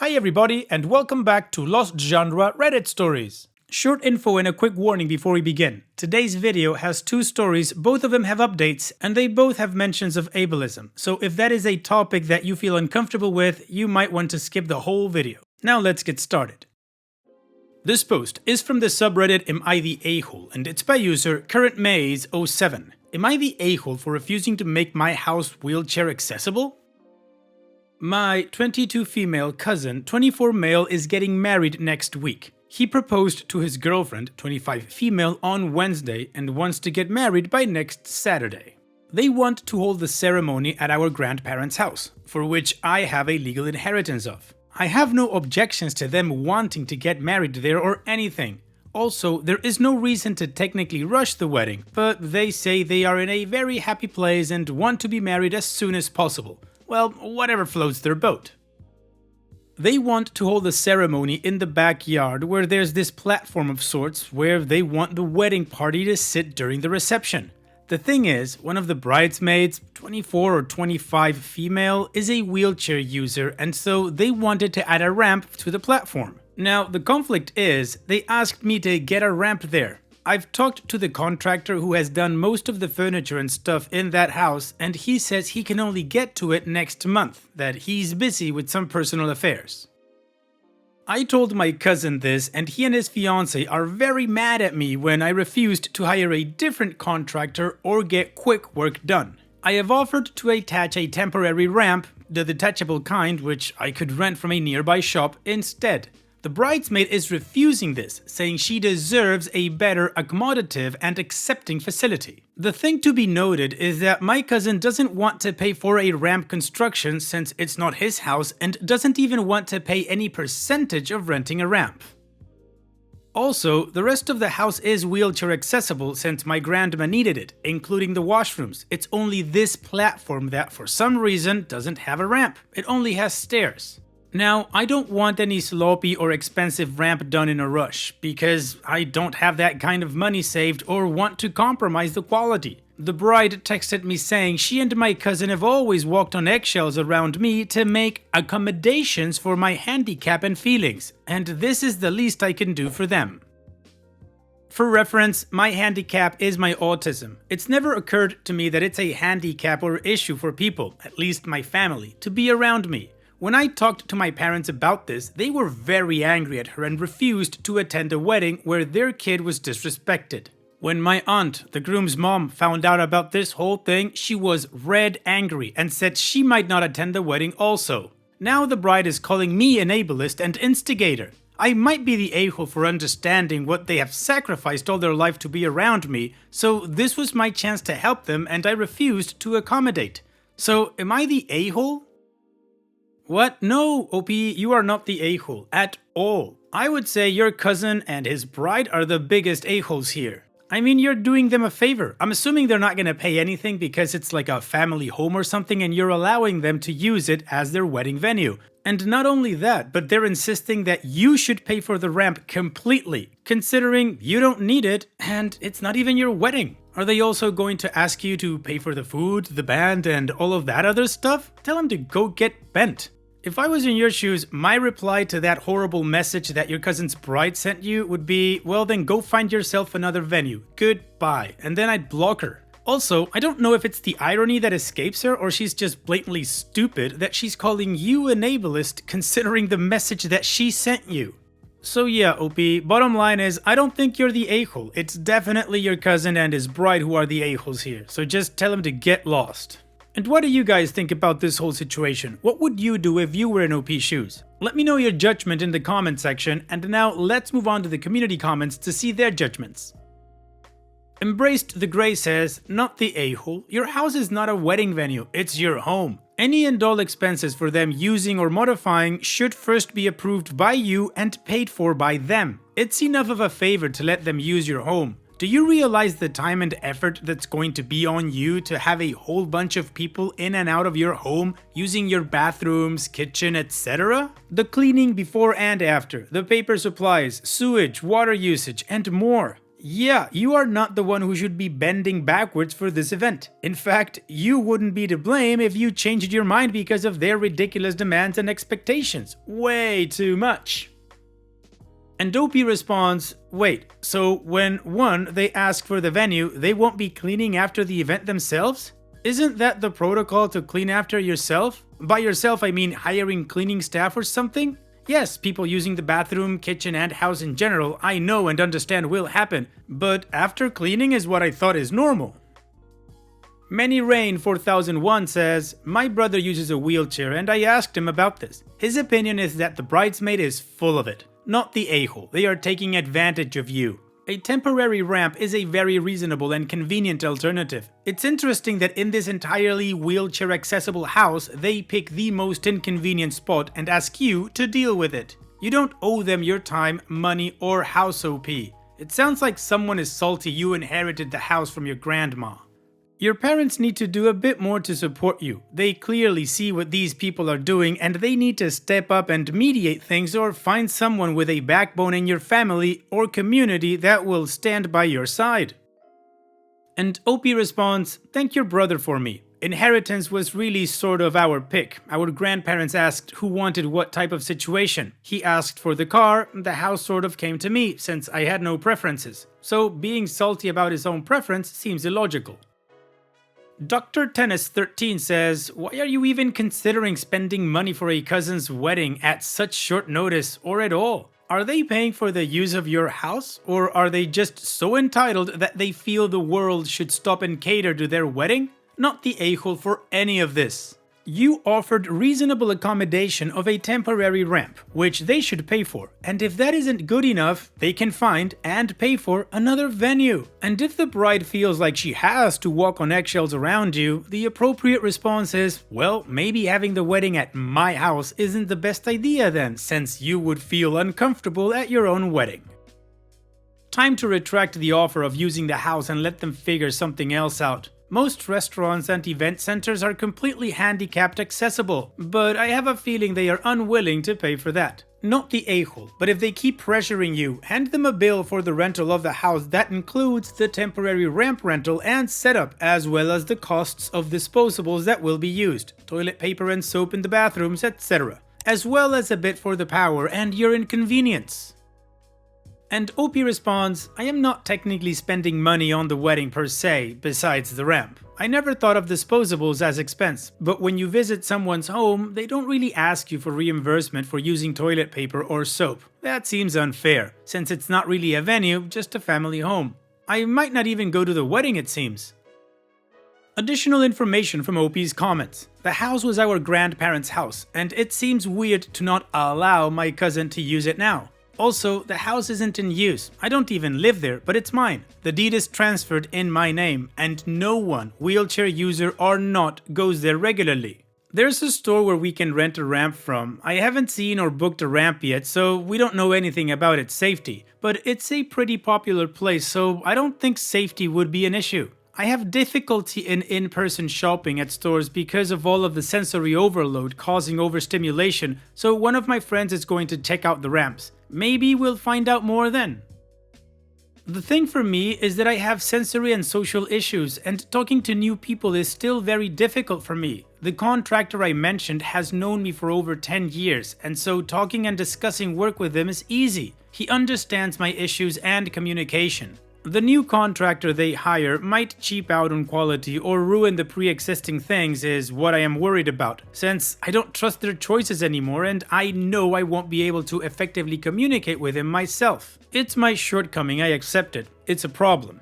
Hi everybody and welcome back to Lost Genre Reddit Stories. Short info and a quick warning before we begin. Today's video has two stories, both of them have updates, and they both have mentions of ableism. So if that is a topic that you feel uncomfortable with, you might want to skip the whole video. Now let's get started. This post is from the subreddit Am I the A-hole, and it's by user CurrentMaze07. Am I the a-hole for refusing to make my house wheelchair accessible? My 22 female cousin, 24 male, is getting married next week. He proposed to his girlfriend, 25 female, on Wednesday and wants to get married by next Saturday. They want to hold the ceremony at our grandparents' house, for which I have a legal inheritance of. I have no objections to them wanting to get married there or anything. Also, there is no reason to technically rush the wedding, but they say they are in a very happy place and want to be married as soon as possible. Well, whatever floats their boat. They want to hold the ceremony in the backyard where there's this platform of sorts where they want the wedding party to sit during the reception. The thing is, one of the bridesmaids, 24 or 25 female, is a wheelchair user, and so they wanted to add a ramp to the platform. Now, the conflict is, they asked me to get a ramp there. I've talked to the contractor who has done most of the furniture and stuff in that house, and he says he can only get to it next month, that he's busy with some personal affairs. I told my cousin this, and he and his fiancée are very mad at me when I refused to hire a different contractor or get quick work done. I have offered to attach a temporary ramp, the detachable kind which I could rent from a nearby shop, instead. The bridesmaid is refusing this, saying she deserves a better accommodative and accepting facility. The thing to be noted is that my cousin doesn't want to pay for a ramp construction since it's not his house and doesn't even want to pay any percentage of renting a ramp. Also, the rest of the house is wheelchair accessible since my grandma needed it, including the washrooms. It's only this platform that for some reason doesn't have a ramp. It only has stairs. Now, I don't want any sloppy or expensive ramp done in a rush, because I don't have that kind of money saved or want to compromise the quality. The bride texted me saying she and my cousin have always walked on eggshells around me to make accommodations for my handicap and feelings, and this is the least I can do for them. For reference, my handicap is my autism. It's never occurred to me that it's a handicap or issue for people, at least my family, to be around me. When I talked to my parents about this, they were very angry at her and refused to attend a wedding where their kid was disrespected. When my aunt, the groom's mom, found out about this whole thing, she was red angry and said she might not attend the wedding also. Now the bride is calling me an ableist and instigator. I might be the a-hole for understanding what they have sacrificed all their life to be around me, so this was my chance to help them and I refused to accommodate. So am I the a-hole? What? No, OP, you are not the a-hole at all. I would say your cousin and his bride are the biggest a-holes here. I mean, you're doing them a favor. I'm assuming they're not gonna pay anything because it's like a family home or something and you're allowing them to use it as their wedding venue. And not only that, but they're insisting that you should pay for the ramp completely, considering you don't need it and it's not even your wedding. Are they also going to ask you to pay for the food, the band, and all of that other stuff? Tell them to go get bent. If I was in your shoes, my reply to that horrible message that your cousin's bride sent you would be, well then go find yourself another venue. Goodbye. And then I'd block her. Also, I don't know if it's the irony that escapes her or she's just blatantly stupid that she's calling you an ableist considering the message that she sent you. So yeah, OP, bottom line is, I don't think you're the a-hole. It's definitely your cousin and his bride who are the a-holes here. So just tell him to get lost. And what do you guys think about this whole situation? What would you do if you were in OP's shoes? Let me know your judgment in the comment section, and now let's move on to the community comments to see their judgments. Embraced the Grey says, not the a-hole, your house is not a wedding venue, it's your home. Any and all expenses for them using or modifying should first be approved by you and paid for by them. It's enough of a favor to let them use your home. Do you realize the time and effort that's going to be on you to have a whole bunch of people in and out of your home using your bathrooms, kitchen, etc.? The cleaning before and after, the paper supplies, sewage, water usage, and more. yeah, you are not the one who should be bending backwards for this event. In fact, you wouldn't be to blame if you changed your mind because of their ridiculous demands and expectations. Way too much. And Dopey responds, wait, so when one, they ask for the venue, they won't be cleaning after the event themselves? Isn't that the protocol to clean after yourself? By yourself, I mean hiring cleaning staff or something? Yes, people using the bathroom, kitchen, and house in general, I know and understand will happen, but after cleaning is what I thought is normal. Many Rain 4001 says, my brother uses a wheelchair and I asked him about this. His opinion is that the bridesmaid is full of it. Not the a-hole, they are taking advantage of you. A temporary ramp is a very reasonable and convenient alternative. It's interesting that in this entirely wheelchair accessible house, they pick the most inconvenient spot and ask you to deal with it. You don't owe them your time, money, or house OP. It sounds like someone is salty you inherited the house from your grandma. Your parents need to do a bit more to support you. They clearly see what these people are doing and they need to step up and mediate things or find someone with a backbone in your family or community that will stand by your side. And OP responds, thank your brother for me. Inheritance was really sort of our pick. Our grandparents asked who wanted what type of situation. He asked for the car, the house sort of came to me since I had no preferences. So being salty about his own preference seems illogical. Dr. Tennis 13 says, why are you even considering spending money for a cousin's wedding at such short notice or at all? Are they paying for the use of your house? Or are they just so entitled that they feel the world should stop and cater to their wedding? Not the a-hole for any of this. You offered reasonable accommodation of a temporary ramp, which they should pay for, and if that isn't good enough, they can find and pay for another venue. And if the bride feels like she has to walk on eggshells around you, the appropriate response is, well, maybe having the wedding at my house isn't the best idea then, since you would feel uncomfortable at your own wedding. Time to retract the offer of using the house and let them figure something else out. Most restaurants and event centers are completely handicapped accessible, but I have a feeling they are unwilling to pay for that. Not the a-hole, but if they keep pressuring you, hand them a bill for the rental of the house that includes the temporary ramp rental and setup, as well as the costs of disposables that will be used, toilet paper and soap in the bathrooms, etc., as well as a bit for the power and your inconvenience. And OP responds, I am not technically spending money on the wedding per se, besides the ramp. I never thought of disposables as expense, but when you visit someone's home, they don't really ask you for reimbursement for using toilet paper or soap. That seems unfair, since it's not really a venue, just a family home. I might not even go to the wedding, it seems. Additional information from OP's comments. The house was our grandparents' house, and it seems weird to not allow my cousin to use it now. Also, the house isn't in use. I don't even live there, but it's mine. The deed is transferred in my name, and no one, wheelchair user or not, goes there regularly. There's a store where we can rent a ramp from. I haven't seen or booked a ramp yet, so we don't know anything about its safety. But it's a pretty popular place, so I don't think safety would be an issue. I have difficulty in-person shopping at stores because of all of the sensory overload causing overstimulation, so one of my friends is going to check out the ramps. Maybe we'll find out more then. The thing for me is that I have sensory and social issues, and talking to new people is still very difficult for me. The contractor I mentioned has known me for over 10 years, and so talking and discussing work with him is easy. He understands my issues and communication. The new contractor they hire might cheap out on quality or ruin the pre-existing things is what I am worried about, since I don't trust their choices anymore and I know I won't be able to effectively communicate with him myself. It's my shortcoming, I accept it. It's a problem.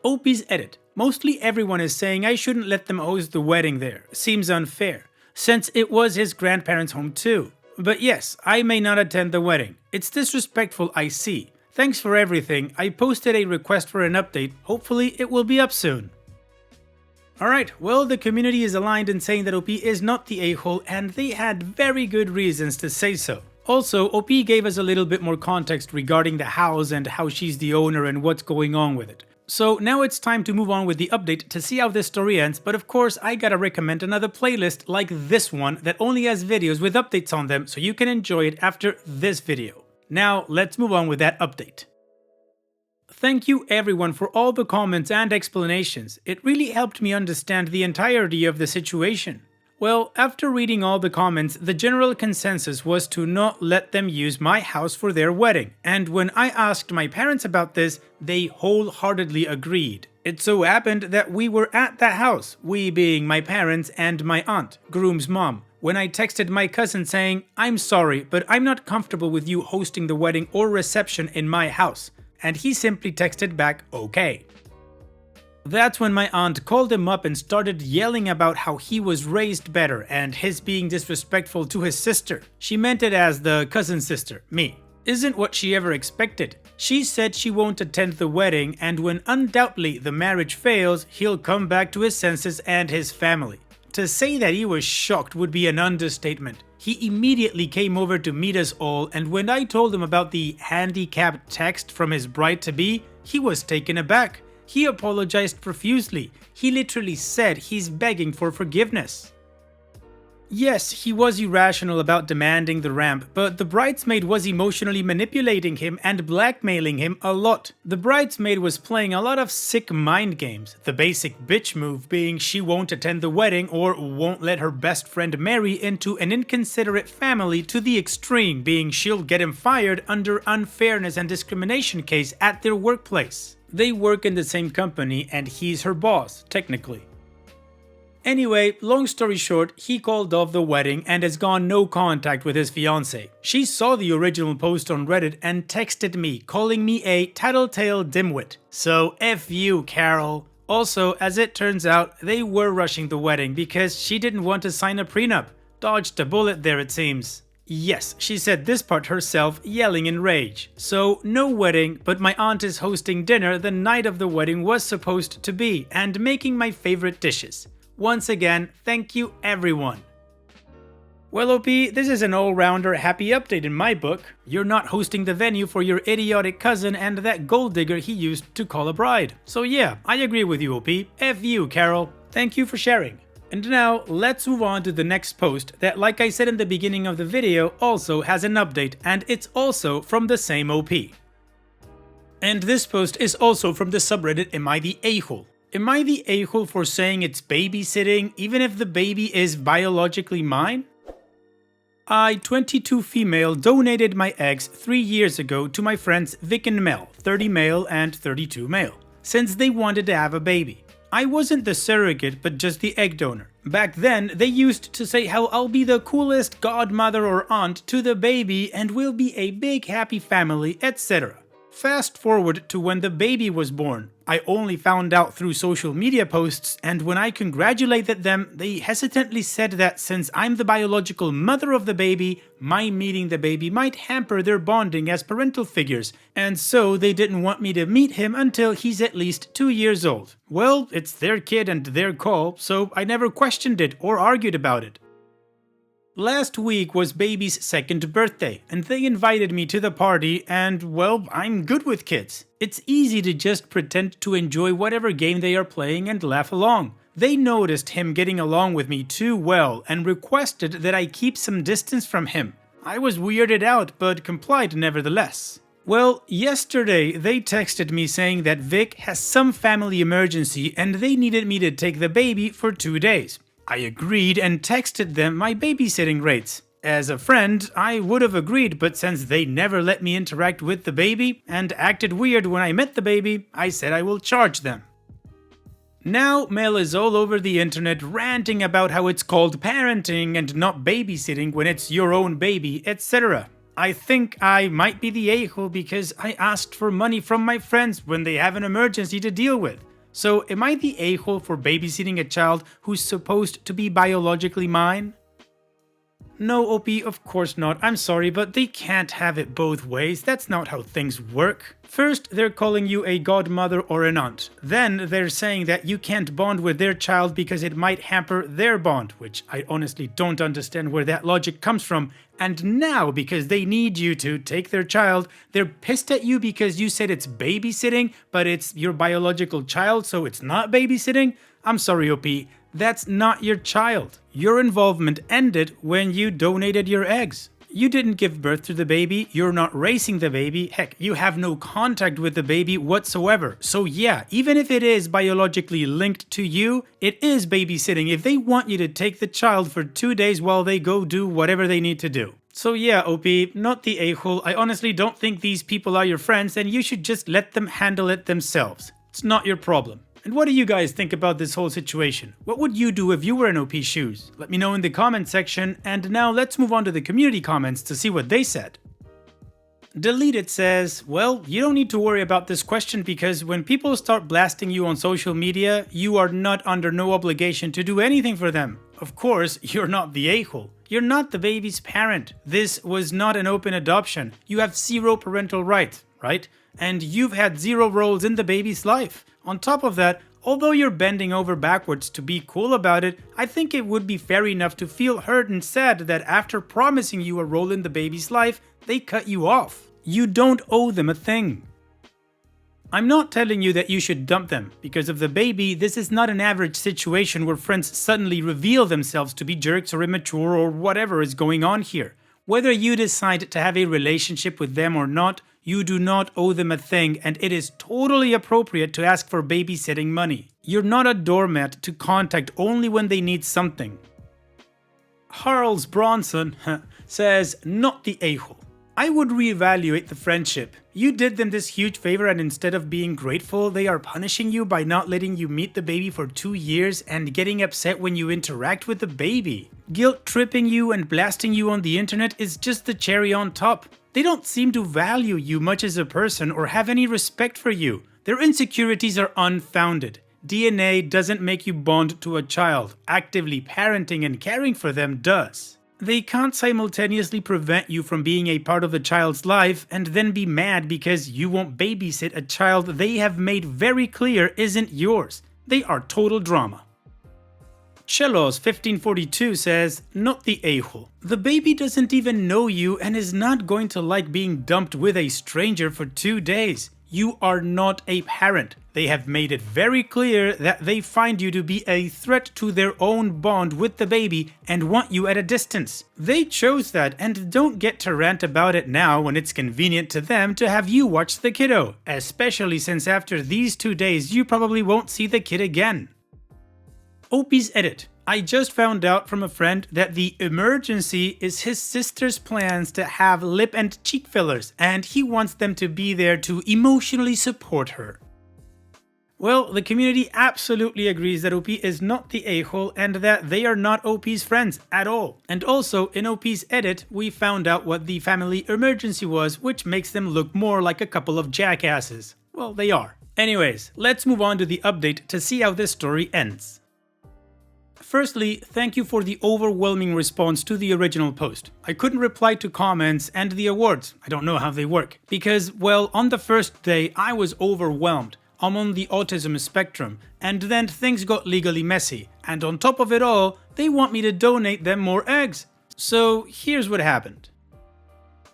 OP's edit. Mostly everyone is saying I shouldn't let them host the wedding there. Seems unfair, since it was his grandparents' home too. But yes, I may not attend the wedding. It's disrespectful, I see. Thanks for everything. I posted a request for an update. Hopefully it will be up soon. Alright, well, the community is aligned in saying that OP is not the a-hole, and they had very good reasons to say so. Also, OP gave us a little bit more context regarding the house and how she's the owner and what's going on with it. So now it's time to move on with the update to see how this story ends, but of course I gotta recommend another playlist like this one that only has videos with updates on them so you can enjoy it after this video. Now, let's move on with that update. Thank you everyone for all the comments and explanations. It really helped me understand the entirety of the situation. Well, after reading all the comments, the general consensus was to not let them use my house for their wedding, and when I asked my parents about this, they wholeheartedly agreed. It so happened that we were at the house, we being my parents and my aunt, groom's mom, when I texted my cousin saying, "I'm sorry, but I'm not comfortable with you hosting the wedding or reception in my house," and he simply texted back, "Okay." That's when my aunt called him up and started yelling about how he was raised better and his being disrespectful to his sister. She meant it as the cousin sister, me. Isn't what she ever expected. She said she won't attend the wedding, and when undoubtedly the marriage fails, he'll come back to his senses and his family. To say that he was shocked would be an understatement. He immediately came over to meet us all, and when I told him about the handicapped text from his bride-to-be, he was taken aback. He apologized profusely. He literally said he's begging for forgiveness. Yes, he was irrational about demanding the ramp, but the bridesmaid was emotionally manipulating him and blackmailing him a lot. The bridesmaid was playing a lot of sick mind games, the basic bitch move being she won't attend the wedding or won't let her best friend marry into an inconsiderate family, to the extreme being she'll get him fired under unfairness and discrimination case at their workplace. They work in the same company and he's her boss, technically. Anyway, long story short, he called off the wedding and has gone no contact with his fiancée. She saw the original post on Reddit and texted me, calling me a tattletale dimwit. So F you, Carol. Also, as it turns out, they were rushing the wedding because she didn't want to sign a prenup. Dodged a bullet there, it seems. Yes, she said this part herself, yelling in rage. So, no wedding, but my aunt is hosting dinner the night of the wedding was supposed to be, and making my favorite dishes. Once again, thank you everyone. Well, OP, this is an all-rounder happy update in my book. You're not hosting the venue for your idiotic cousin and that gold digger he used to call a bride. So yeah, I agree with you, OP. F you, Carol. Thank you for sharing. And now, let's move on to the next post that, like I said in the beginning of the video, also has an update, and it's also from the same OP. And this post is also from the subreddit Am I the A-hole? Am I the a-hole for saying it's babysitting even if the baby is biologically mine? I, 22 female, donated my eggs 3 years ago to my friends Vic and Mel, 30 male and 32 male, since they wanted to have a baby. I wasn't the surrogate, but just the egg donor. Back then, they used to say how I'll be the coolest godmother or aunt to the baby and we'll be a big happy family, etc. Fast forward to when the baby was born. I only found out through social media posts, and when I congratulated them, they hesitantly said that since I'm the biological mother of the baby, my meeting the baby might hamper their bonding as parental figures, and so they didn't want me to meet him until he's at least 2 years old. Well, it's their kid and their call, so I never questioned it or argued about it. Last week was baby's 2nd birthday, and they invited me to the party, and well, I'm good with kids. It's easy to just pretend to enjoy whatever game they are playing and laugh along. They noticed him getting along with me too well and requested that I keep some distance from him. I was weirded out, but complied nevertheless. Well, yesterday they texted me saying that Vic has some family emergency and they needed me to take the baby for 2 days. I agreed and texted them my babysitting rates. As a friend, I would have agreed, but since they never let me interact with the baby and acted weird when I met the baby, I said I will charge them. Now, Mel is all over the internet ranting about how it's called parenting and not babysitting when it's your own baby, etc. I think I might be the a-hole because I asked for money from my friends when they have an emergency to deal with. So, am I the a-hole for babysitting a child who's supposed to be biologically mine? No, OP, of course not. I'm sorry, but they can't have it both ways. That's not how things work. First, they're calling you a godmother or an aunt. Then, they're saying that you can't bond with their child because it might hamper their bond, which I honestly don't understand where that logic comes from. And now, because they need you to take their child, they're pissed at you because you said it's babysitting, but it's your biological child, so it's not babysitting? I'm sorry, OP. That's not your child. Your involvement ended when you donated your eggs. You didn't give birth to the baby, you're not raising the baby, heck, you have no contact with the baby whatsoever. So yeah, even if it is biologically linked to you, it is babysitting if they want you to take the child for 2 days while they go do whatever they need to do. So yeah, OP, not the a-hole. I honestly don't think these people are your friends and you should just let them handle it themselves. It's not your problem. And what do you guys think about this whole situation? What would you do if you were in OP's shoes? Let me know in the comment section, and now let's move on to the community comments to see what they said. Deleted says, well, you don't need to worry about this question because when people start blasting you on social media, you are not under no obligation to do anything for them. Of course, you're not the a-hole. You're not the baby's parent. This was not an open adoption. You have 0 parental rights, right? And you've had 0 roles in the baby's life. On top of that, although you're bending over backwards to be cool about it, I think it would be fair enough to feel hurt and sad that after promising you a role in the baby's life, they cut you off. You don't owe them a thing. I'm not telling you that you should dump them. Because of the baby, this is not an average situation where friends suddenly reveal themselves to be jerks or immature or whatever is going on here. Whether you decide to have a relationship with them or not, you do not owe them a thing, and it is totally appropriate to ask for babysitting money. You're not a doormat to contact only when they need something. Harles Bronson says, not the a-hole. I would reevaluate the friendship. You did them this huge favor and instead of being grateful, they are punishing you by not letting you meet the baby for 2 years and getting upset when you interact with the baby. Guilt tripping you and blasting you on the internet is just the cherry on top. They don't seem to value you much as a person or have any respect for you. Their insecurities are unfounded. DNA doesn't make you bond to a child. Actively parenting and caring for them does. They can't simultaneously prevent you from being a part of the child's life and then be mad because you won't babysit a child they have made very clear isn't yours. They are total drama. Chelos 1542 says, not the a-hole. The baby doesn't even know you and is not going to like being dumped with a stranger for 2 days. You are not a parent. They have made it very clear that they find you to be a threat to their own bond with the baby and want you at a distance. They chose that and don't get to rant about it now when it's convenient to them to have you watch the kiddo, especially since after these 2 days you probably won't see the kid again. OP's edit. I just found out from a friend that the emergency is his sister's plans to have lip and cheek fillers, and he wants them to be there to emotionally support her. Well, the community absolutely agrees that OP is not the a-hole and that they are not OP's friends at all. And also, in OP's edit, we found out what the family emergency was, which makes them look more like a couple of jackasses. Well, they are. Anyways, let's move on to the update to see how this story ends. Firstly, thank you for the overwhelming response to the original post. I couldn't reply to comments and the awards, I don't know how they work, because, well, on the first day I was overwhelmed. I'm on the autism spectrum, and then things got legally messy, and on top of it all, they want me to donate them more eggs. So here's what happened.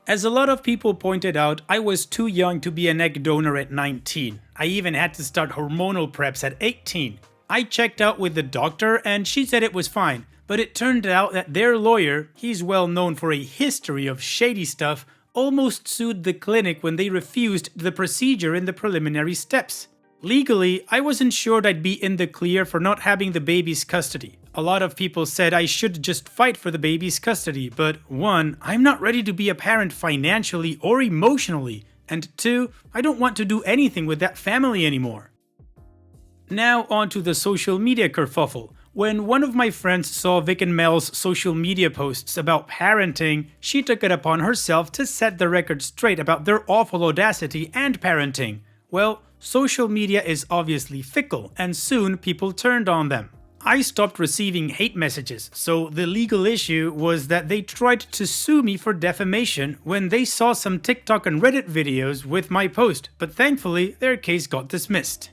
As a lot of people pointed out, I was too young to be an egg donor at 19. I even had to start hormonal preps at 18. I checked out with the doctor and she said it was fine, but it turned out that their lawyer, he's well known for a history of shady stuff, almost sued the clinic when they refused the procedure in the preliminary steps. Legally, I was ensured I'd be in the clear for not having the baby's custody. A lot of people said I should just fight for the baby's custody, but 1, I'm not ready to be a parent financially or emotionally, and 2, I don't want to do anything with that family anymore. Now on to the social media kerfuffle. When one of my friends saw Vic and Mel's social media posts about parenting, she took it upon herself to set the record straight about their awful audacity and parenting. Well, social media is obviously fickle, and soon people turned on them. I stopped receiving hate messages, so the legal issue was that they tried to sue me for defamation when they saw some TikTok and Reddit videos with my post, but thankfully their case got dismissed.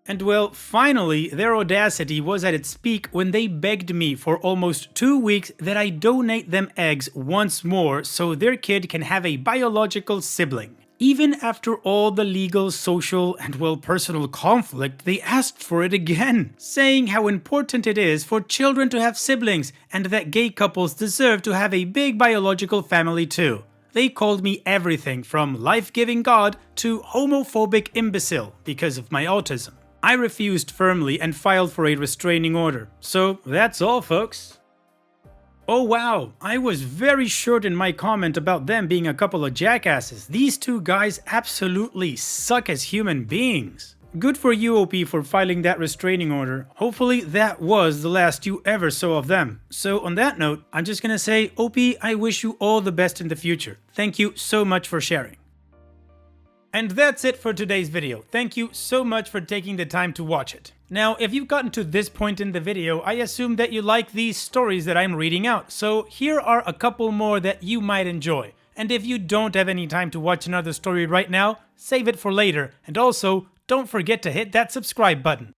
And well, finally, their audacity was at its peak when they begged me for almost 2 weeks that I donate them eggs once more so their kid can have a biological sibling. Even after all the legal, social, and well, personal conflict, they asked for it again, saying how important it is for children to have siblings and that gay couples deserve to have a big biological family too. They called me everything from life-giving God to homophobic imbecile because of my autism. I refused firmly and filed for a restraining order. So that's all, folks. Oh wow, I was very short in my comment about them being a couple of jackasses. These two guys absolutely suck as human beings. Good for you, OP, for filing that restraining order. Hopefully that was the last you ever saw of them. So on that note, I'm just gonna say, OP, I wish you all the best in the future. Thank you so much for sharing. And that's it for today's video. Thank you so much for taking the time to watch it. Now, if you've gotten to this point in the video, I assume that you like these stories that I'm reading out, so here are a couple more that you might enjoy. And if you don't have any time to watch another story right now, save it for later, and also, don't forget to hit that subscribe button.